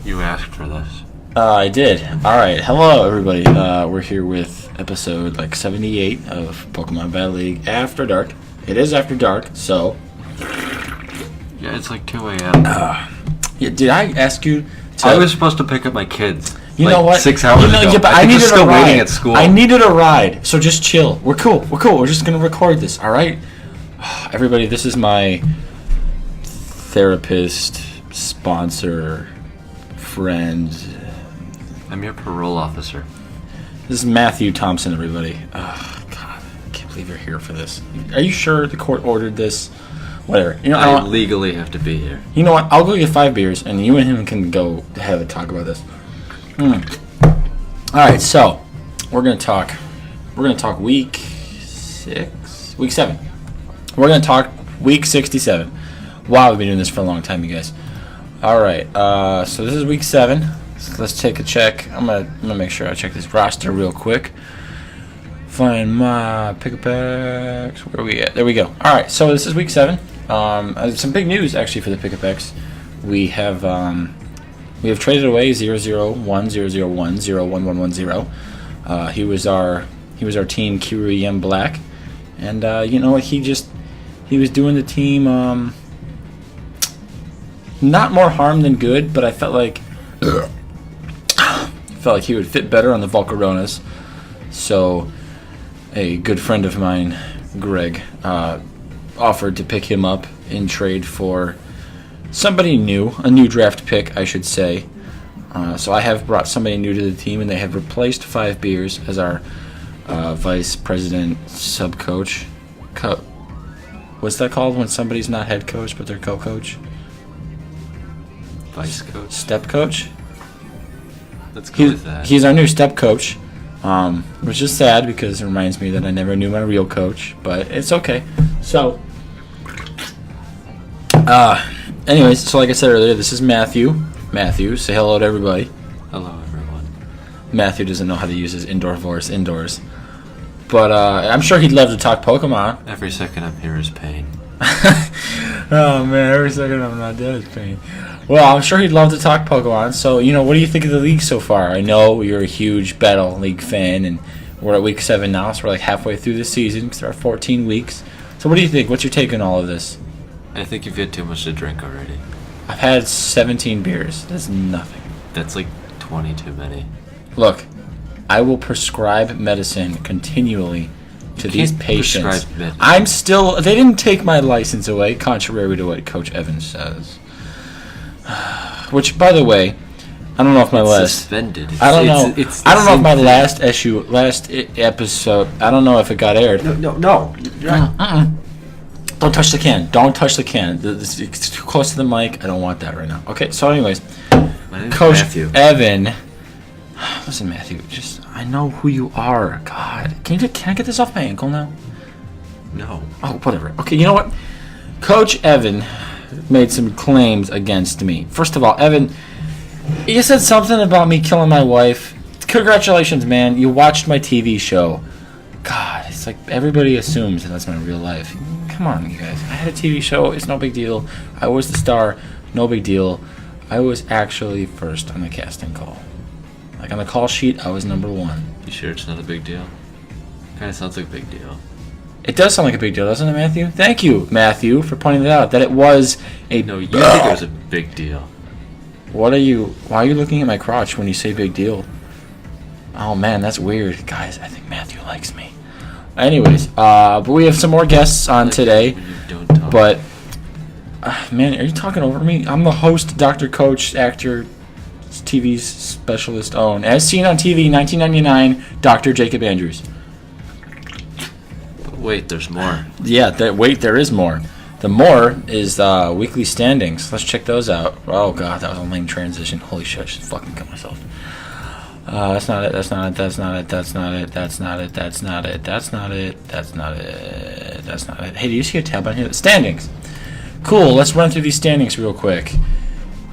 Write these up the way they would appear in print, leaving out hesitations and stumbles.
You asked for this. I did. All right. Hello, everybody. We're here with episode 78 of Pokemon Battle League After Dark. It is after dark, so... Yeah, it's like 2 a.m. Yeah, did I ask you to... I was supposed to pick up my kids. You know what? 6 hours ago. Yeah, but I needed still a ride. waiting at school. I needed a ride, so just chill. We're cool. We're just going to record this, all right? Everybody, this is my therapist, sponsor, friend. I'm your parole officer. This is Matthew Thompson, everybody. Oh, God. I can't believe you're here for this. Are you sure the court ordered this? Whatever. You know, I legally have to be here. You know what? I'll go get 5 beers, and you and him can go have a talk about this. All right, so we're gonna talk week 6, week 7. We're gonna talk week 67. Wow, we've been doing this for a long time, you guys. All right, so this is week 7. So let's take a check. I'm gonna make sure I check this roster real quick. Find my pick-a-packs. Where are we at? There we go. All right, so this is week 7. Some big news actually for the pick-a-packs. We have traded away 001, 001, 01110. He was our team Kiryu Black, and you know what? He was doing the team not more harm than good, but I felt like he would fit better on the Volcaronas. So a good friend of mine, Greg, offered to pick him up in trade for somebody new, a new draft pick, I should say. So I have brought somebody new to the team, and they have replaced 5 beers as our vice president, sub coach. What's that called when somebody's not head coach but they're co-coach? Vice coach? Step coach? Let's go with that. He's our new step coach, which is sad because it reminds me that I never knew my real coach, but it's okay. So, anyways, so like I said earlier, this is Matthew. Matthew, say hello to everybody. Hello, everyone. Matthew doesn't know how to use his indoor voice indoors. But I'm sure he'd love to talk Pokemon. Every second I'm here is pain. Oh, man, every second I'm not dead is pain. Well, I'm sure he'd love to talk Pokemon. So, what do you think of the league so far? I know you're a huge Battle League fan, and we're at week 7 now, so we're halfway through the season because there are 14 weeks. So what do you think? What's your take on all of this? I think you've had too much to drink already. I've had 17 beers. That's nothing. That's like 20 too many. Look, I will prescribe medicine continually to these patients. They didn't take my license away, contrary to what Coach Evans says. Which, by the way, I don't know if my suspended. I don't know if my last episode. I don't know if it got aired. No. Don't touch the can. Don't touch the can. It's too close to the mic. I don't want that right now. Okay. So, anyways, my name's Coach Matthew. Evan. Listen, Matthew. I know who you are. God, can I get this off my ankle now? No. Oh, whatever. Okay. You know what? Coach Evan made some claims against me. First of all, Evan, you said something about me killing my wife. Congratulations, man. You watched my TV show. God, it's like everybody assumes that that's my real life. Come on, you guys. I had a TV show. It's no big deal. I was the star. No big deal. I was actually first on the casting call. Like on the call sheet, I was number 1. You sure it's not a big deal? Kind of sounds like a big deal. It does sound like a big deal, doesn't it, Matthew? Thank you, Matthew, for pointing that out. That it was a... No, you think it was a big deal. Why are you looking at my crotch when you say big deal? Oh, man, that's weird. Guys, I think Matthew likes me. Anyways, but we have some more guests on today. When you don't talk. But, man, are you talking over me? I'm the host, Dr. Coach, actor, TV's specialist own. As seen on TV, 1999, Dr. Jacob Andrews. But wait, there's more. Yeah, there is more. The more is weekly standings. Let's check those out. Oh, God, that was a lame transition. Holy shit, I should fucking cut myself. That's not it. Hey, do you see a tab on here? Standings. Cool, let's run through these standings real quick.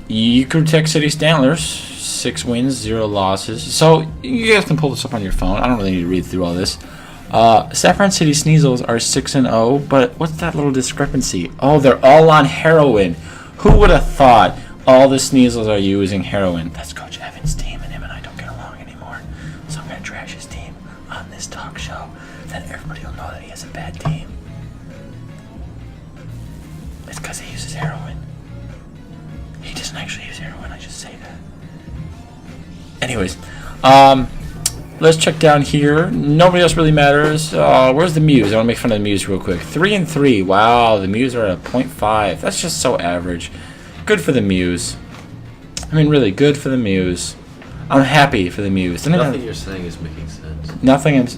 Tech City Stantlers, 6 wins, 0 losses. So, you guys can pull this up on your phone. I don't really need to read through all this. Saffron City Sneasels are 6-0, but what's that little discrepancy? Oh, they're all on heroin. Who would have thought? all the Sneasels are using heroin. That's Coach Evan's team, and him and I don't get along anymore. So I'm going to trash his team on this talk show. Then everybody will know that he has a bad team. It's because he uses heroin. He doesn't actually use heroin, I just say that. Anyways, let's check down here. Nobody else really matters. Where's the Muse? I want to make fun of the Muse real quick. 3-3. Wow, the Muse are at a 0.5. That's just so average. Good for the Muse. I mean, really, good for the Muse. I'm happy for the Muse. Nothing you're saying is making sense. Nothing.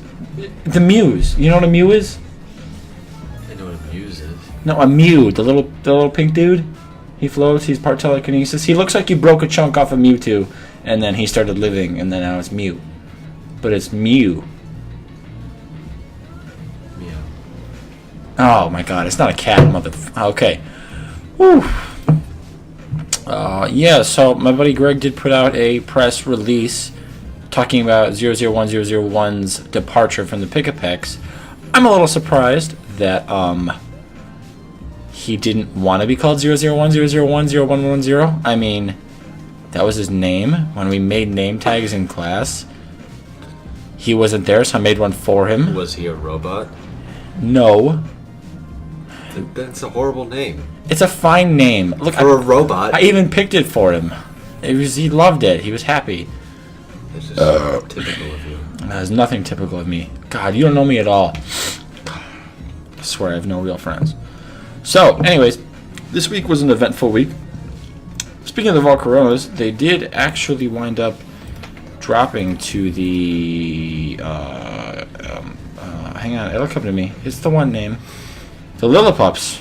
The Muse. You know what a Mew is? I know what a Muse is. No, a Mew. The little pink dude. He floats. He's part telekinesis. He looks like you broke a chunk off of Mewtwo, and then he started living, and then now it's Mew. But it's Mew. Meow. Oh my God! It's not a cat, Okay. Whew. Yeah. So my buddy Greg did put out a press release talking about 001001's departure from the Pick-a-Pecks. I'm a little surprised that he didn't want to be called 0010010110. I mean, that was his name when we made name tags in class. He wasn't there, so I made one for him. Was he a robot? No. That's a horrible name. It's a fine name. Look, For a robot. I even picked it for him. He loved it. He was happy. That's just so typical of you. That is nothing typical of me. God, you don't know me at all. I swear I have no real friends. So, anyways, this week was an eventful week. Speaking of the Volcaronas, they did actually wind up dropping to the hang on, it'll come to me. It's the one name. The Lillipups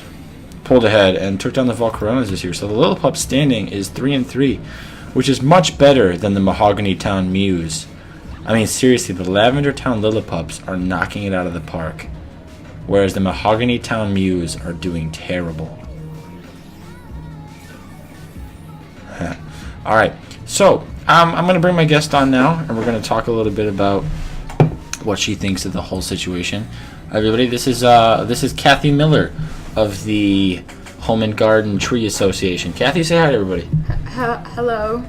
pulled ahead and took down the Volcaronas this year. So the Lillipup standing is 3-3, which is much better than the Mahogany Town Muse. I mean, seriously, the Lavender Town Lillipups are knocking it out of the park, whereas the Mahogany Town Muse are doing terrible. All right, so I'm going to bring my guest on now, and we're going to talk a little bit about what she thinks of the whole situation. Everybody, this is Kathy Miller of the Home and Garden Tree Association. Kathy, say hi to everybody. Hello.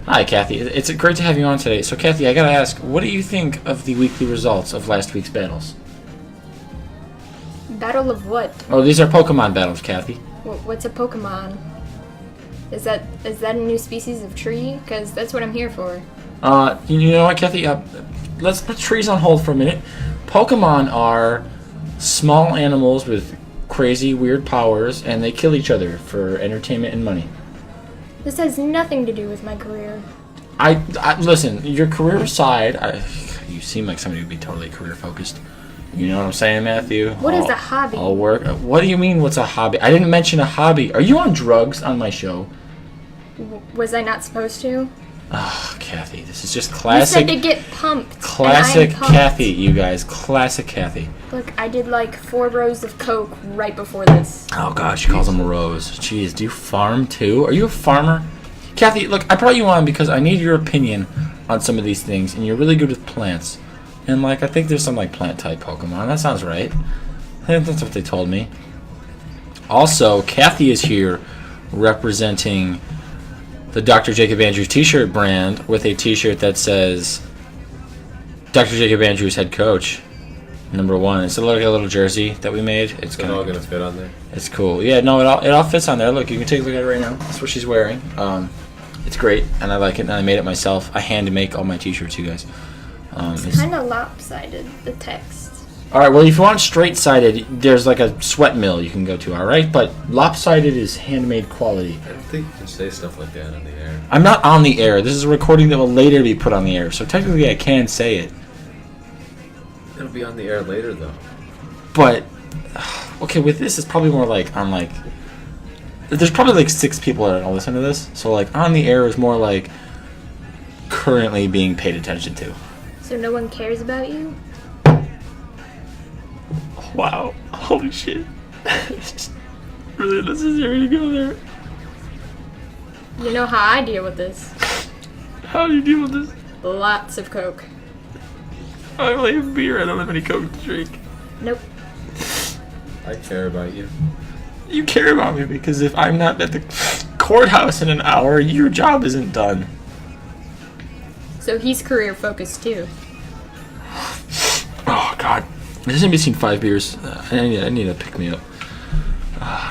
Hi, Kathy. It's great to have you on today. So, Kathy, I got to ask, what do you think of the weekly results of last week's battles? Battle of what? Oh, these are Pokemon battles, Kathy. What's a Pokemon? Is that a new species of tree? Because that's what I'm here for. You know what, Kathy? Let's put trees on hold for a minute. Pokemon are small animals with crazy, weird powers, and they kill each other for entertainment and money. This has nothing to do with my career. I listen. Your career aside, you seem like somebody who'd be totally career focused. You know what I'm saying, Matthew? What is a hobby? I'll work. What do you mean? What's a hobby? I didn't mention a hobby. Are you on drugs on my show? Was I not supposed to? Oh, Kathy, this is just classic. You said to get pumped. Classic and I'm pumped. Kathy, you guys. Classic Kathy. Look, I did like 4 rows of Coke right before this. Oh God, she calls them rows. Jeez, do you farm too? Are you a farmer? Kathy, look, I brought you on because I need your opinion on some of these things, and you're really good with plants. And I think there's some plant type Pokemon. That sounds right. I think that's what they told me. Also, Kathy is here representing the Dr. Jacob Andrews t-shirt brand with a t-shirt that says Dr. Jacob Andrews head coach, #1. It's like a little jersey that we made. It's all gonna fit on there. It's cool. Yeah, no, it all fits on there. Look, you can take a look at it right now. That's what she's wearing. It's great, and I like it, and I made it myself. I hand make all my t-shirts, you guys. It's kind of lopsided, the text. All right, well, if you want straight-sided, there's a sweat mill you can go to, all right? But lopsided is handmade quality. I don't think you can say stuff like that on the air. I'm not on the air. This is a recording that will later be put on the air, so technically I can say it. It'll be on the air later, though. But, okay, with this, it's probably more on there's probably 6 people that will listen to this, so on the air is more currently being paid attention to. So no one cares about you? Wow. Holy shit. Really necessary to go there. You know how I deal with this. How do you deal with this? Lots of Coke. I only have beer. I don't have any Coke to drink. Nope. I care about you. You care about me because if I'm not at the courthouse in an hour, your job isn't done. So he's career focused too. Oh God, this has seen 5 beers. I need to pick me up.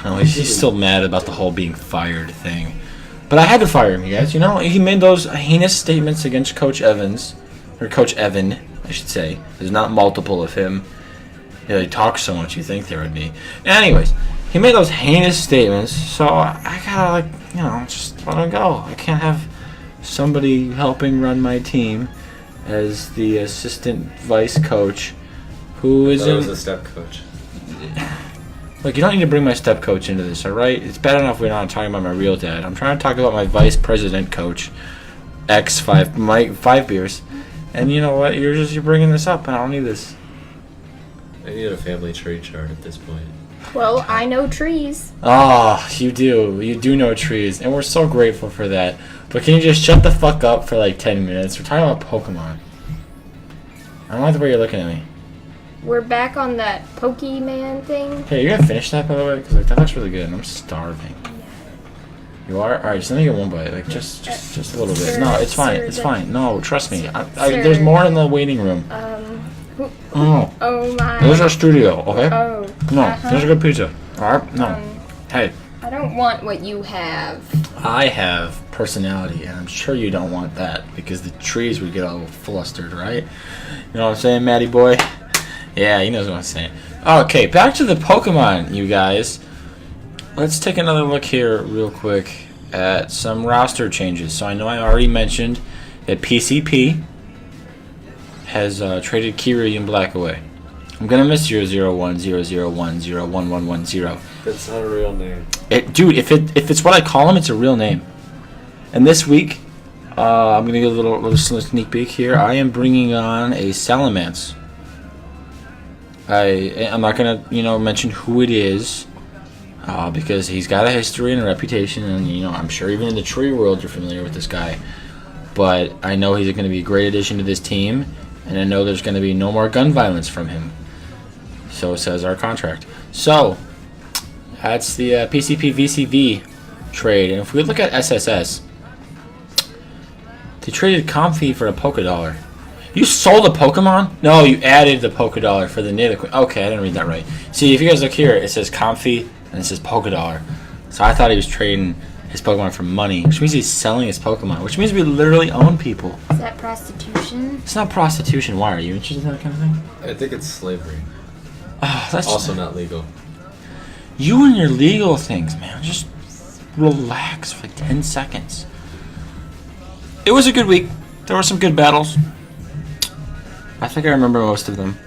No, he's still mad about the whole being fired thing. But I had to fire him, you guys. You know, he made those heinous statements against Coach Evans, or Coach Evan, I should say. There's not multiple of him. Yeah, he talks so much, you think there would be. Anyways, he made those heinous statements, so I gotta, just let him go. I can't have somebody helping run my team as the assistant vice coach who isn't. That was a step coach. Look, you don't need to bring my step coach into this, all right? It's bad enough we're not talking about my real dad. I'm trying to talk about my vice president coach, my 5 beers, and you know what? You're bringing this up, and I don't need this. I need a family tree chart at this point. Well, I know trees. Oh, you do. You do know trees, and we're so grateful for that. But can you just shut the fuck up for like 10 minutes? We're talking about Pokemon. I don't like the way you're looking at me. We're back on that Pokemon thing. Hey, you're gonna finish that, by the way? Because that looks really good, and I'm starving. You are? Alright, just let me get one bite. Like, just a little bit. Sir, No, it's fine. sir, It's the- fine. No, trust me. Sir. There's more in the waiting room. Oh. Oh my. There's our studio, okay? Oh. No, uh-huh. there's a good pizza. Alright? No. Hey, I don't want what you have. I have personality, and I'm sure you don't want that, because the trees would get all flustered, right? You know what I'm saying, Matty boy? Yeah, he knows what I'm saying. Okay, back to the Pokemon, you guys. Let's take another look here real quick at some roster changes. So I know I already mentioned that PCP has traded Kiri and Black away. I'm going to miss 00100101110. That's not a real name. Dude, if it's what I call him, it's a real name. And this week, I'm going to get a little sneak peek here. I am bringing on a Salamence. I'm not going to, mention who it is, because he's got a history and a reputation, and, I'm sure even in the tree world you're familiar with this guy. But I know he's going to be a great addition to this team, and I know there's going to be no more gun violence from him. So says our contract. So, that's the PCP VCV trade. And if we look at SSS, they traded Comfy for a Poké Dollar. You sold a Pokemon? No, you added the Poké Dollar for the native. Okay, I didn't read that right. See, if you guys look here, it says Comfy and it says Poké Dollar. So I thought he was trading his Pokemon for money, which means he's selling his Pokemon, which means we literally own people. Is that prostitution? It's not prostitution. Why? Are you interested in that kind of thing? I think it's slavery. Oh, that's Also not legal. You and your legal things, man. Just relax for like 10 seconds. It was a good week. There were some good battles. I think I remember most of them.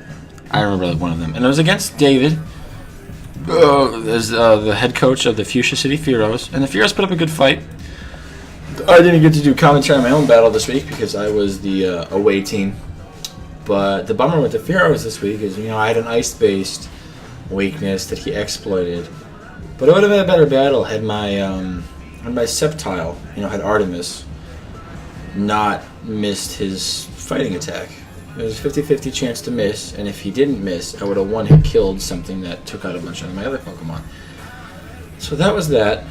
I remember like one of them. And it was against David, as the head coach of the Fuchsia City Fearos. And the Fearos put up a good fight. I didn't get to do commentary on my own battle this week because I was the away team. But the bummer with the Fearos this week is, I had an ice-based weakness that he exploited. But it would have been a better battle had my Sceptile, had Artemis not missed his fighting attack. There was a 50-50 chance to miss, and if he didn't miss, I would have one-hit killed something that took out a bunch of my other Pokemon. So that was that.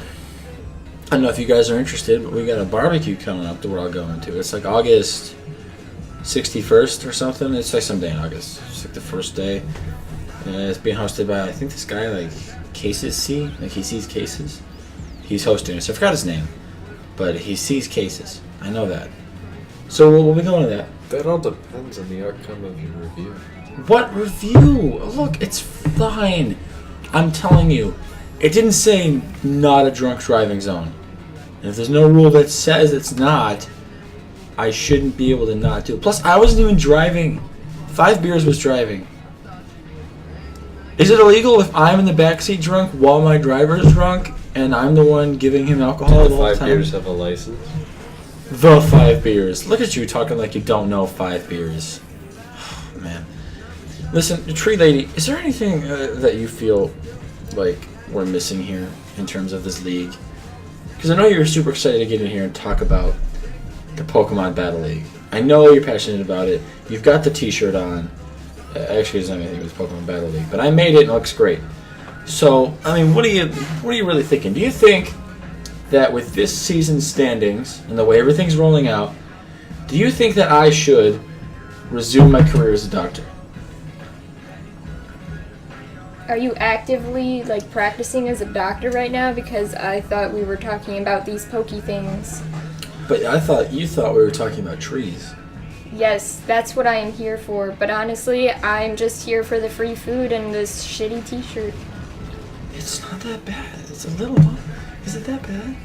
I don't know if you guys are interested, but we got a barbecue coming up that we're all going to. It's like August 61st or something. It's like some day in August. It's like the first day. And it's being hosted by, I think, this guy, like, Cases C. Like, he sees cases. He's hosting it. So I forgot his name. But he sees cases. I know that. So we'll be going to that. That all depends on the outcome of your review. What review? Look, it's fine. I'm telling you. It didn't say not a drunk driving zone. And if there's no rule that says it's not, I shouldn't be able to not do it. Plus, I wasn't even driving. 5 beers was driving. Is it illegal if I'm in the backseat drunk while my driver is drunk and I'm the one giving him alcohol the whole 5 time? beers have a license. The 5 beers. Look at you talking like you don't know 5 beers. Man. Listen, Tree Lady, is there anything that you feel like we're missing here in terms of this league? Because I know you're super excited to get in here and talk about the Pokemon Battle League. I know you're passionate about it. You've got the t-shirt on. Actually, it doesn't have anything with Pokemon Battle League, but I made it and it looks great. So, I mean, what are you really thinking? Do you think that with this season's standings and the way everything's rolling out, do you think that I should resume my career as a doctor? Are you actively practicing as a doctor right now? Because I thought we were talking about these pokey things. But you thought we were talking about trees. Yes, that's what I am here for. But honestly, I'm just here for the free food and this shitty t-shirt. It's not that bad. It's a little. Is it that bad?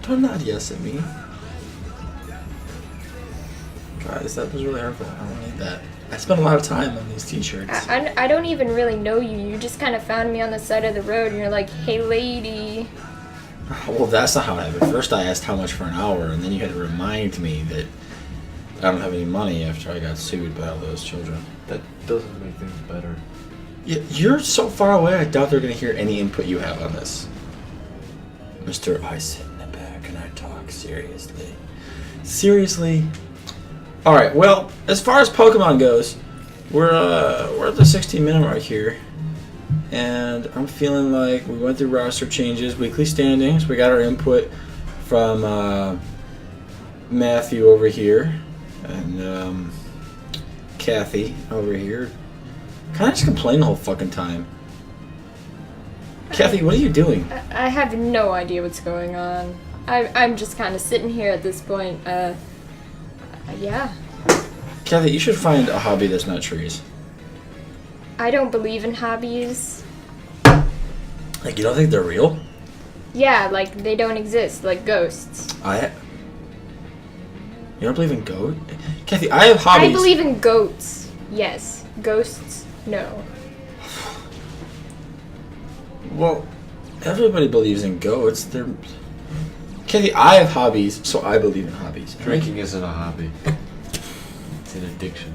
Don't nod yes at me. Guys, that was really hurtful. I don't need that. I spent a lot of time on these t-shirts. I don't even really know you. You just kind of found me on the side of the road and you're like, hey lady. Well, that's not how it happened. First I asked how much for an hour, and then you had to remind me that I don't have any money after I got sued by all those children. That doesn't make things better. You're so far away, I doubt they're going to hear any input you have on this. Mr. I sit in the back and I talk seriously. Seriously? Alright, well, as far as Pokemon goes, we're at the 16-minute mark here. And I'm feeling like we went through roster changes, weekly standings. We got our input from Matthew over here. And Kathy over here. Kind of just complain the whole fucking time. Kathy, what are you doing? I have no idea what's going on. I'm just kind of sitting here at this point. Yeah. Kathy, you should find a hobby that's not trees. I don't believe in hobbies. Like, you don't think they're real? Yeah, they don't exist, like ghosts. You don't believe in ghosts? Kathy, I have hobbies. I believe in goats. Yes. Ghosts, no. Well, everybody believes in goats. Kathy, I have hobbies, so I believe in hobbies. Drinking isn't a hobby. It's an addiction.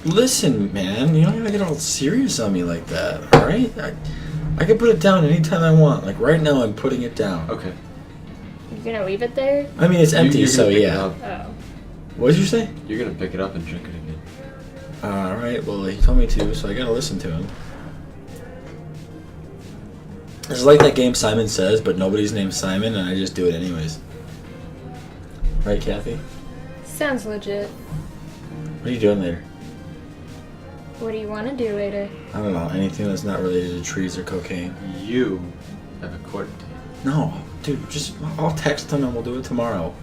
Listen, man, you don't gotta get all serious on me like that, alright? I can put it down anytime I want. Like, right now I'm putting it down. Okay. You gonna leave it there? I mean, it's empty, You're so gonna pick it yeah. up. Oh. What did you say? You're gonna pick it up and drink it again. Alright, well, he told me to, so I gotta listen to him. It's like that game Simon Says, but nobody's named Simon, and I just do it anyways. Right, Kathy? Sounds legit. What are you doing later? What do you want to do later? I don't know, anything that's not related to trees or cocaine. You have a court date. No, dude, I'll text them and we'll do it tomorrow.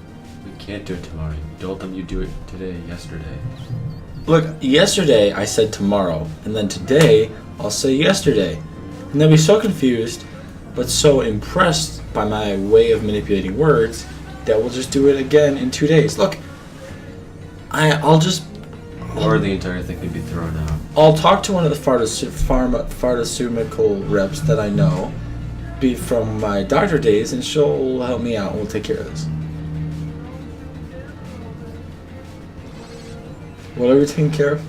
We can't do it tomorrow. You told them you do it yesterday. Look, yesterday I said tomorrow, and then today I'll say yesterday. And they'll be so confused, but so impressed by my way of manipulating words, that we'll just do it again in 2 days. Look, I'll just... Or the entire thing could be thrown out. I'll talk to one of the pharmaceutical reps that I know, be from my doctor days, and she'll help me out and we'll take care of this. Whatever you're taking care of?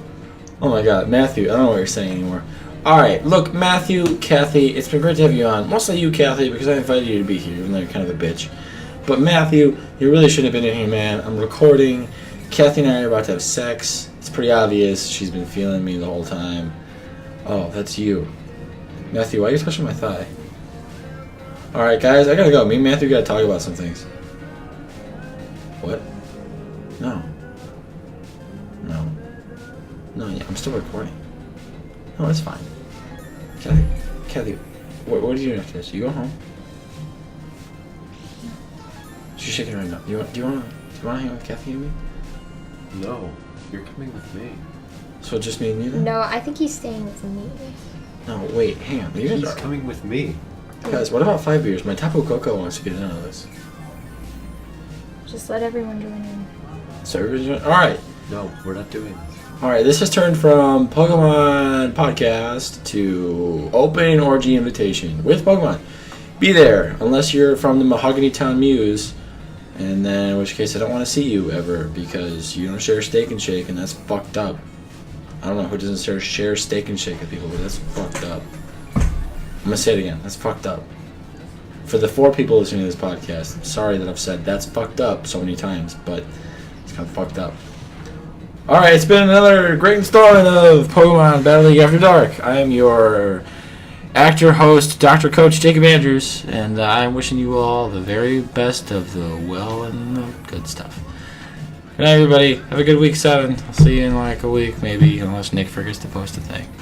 Oh my god, Matthew, I don't know what you're saying anymore. Alright, look, Matthew, Kathy, it's been great to have you on. Mostly you, Kathy, because I invited you to be here, even though you're kind of a bitch. But Matthew, you really shouldn't have been in here, man. I'm recording. Kathy and I are about to have sex. It's pretty obvious. She's been feeling me the whole time. Oh, that's you. Matthew, why are you touching my thigh? Alright, guys, I gotta go. Me and Matthew gotta talk about some things. What? No. No. No, yeah, I'm still recording. No, it's fine. Kathy, what are you doing after this? You going home? She's shaking right now. Do you want to hang out with Kathy and me? No, you're coming with me. So just me and you then? No, I think he's staying with me. No, wait, hang on. You guys He's are... coming with me. Guys, what about 5 beers? My Tapu Koko wants to get in on this. Just let everyone join in. So everybody's doing... Alright. No, we're not doing this. Alright, this has turned from Pokemon Podcast to Open Orgy Invitation with Pokemon. Be there, unless you're from the Mahogany Town Muse, and then in which case I don't want to see you ever, because you don't share Steak and Shake, and that's fucked up. I don't know who doesn't share Steak and Shake with people, but that's fucked up. I'm gonna say it again, that's fucked up. For the 4 people listening to this podcast, I'm sorry that I've said that's fucked up so many times, but it's kind of fucked up. Alright, it's been another great installment of Pokemon Battle League After Dark. I am your actor, host, Dr. Coach Jacob Andrews, and I'm wishing you all the very best of the well and the good stuff. Good night, everybody. Have a good week 7. I'll see you in like a week, maybe, unless Nick forgets to post a thing.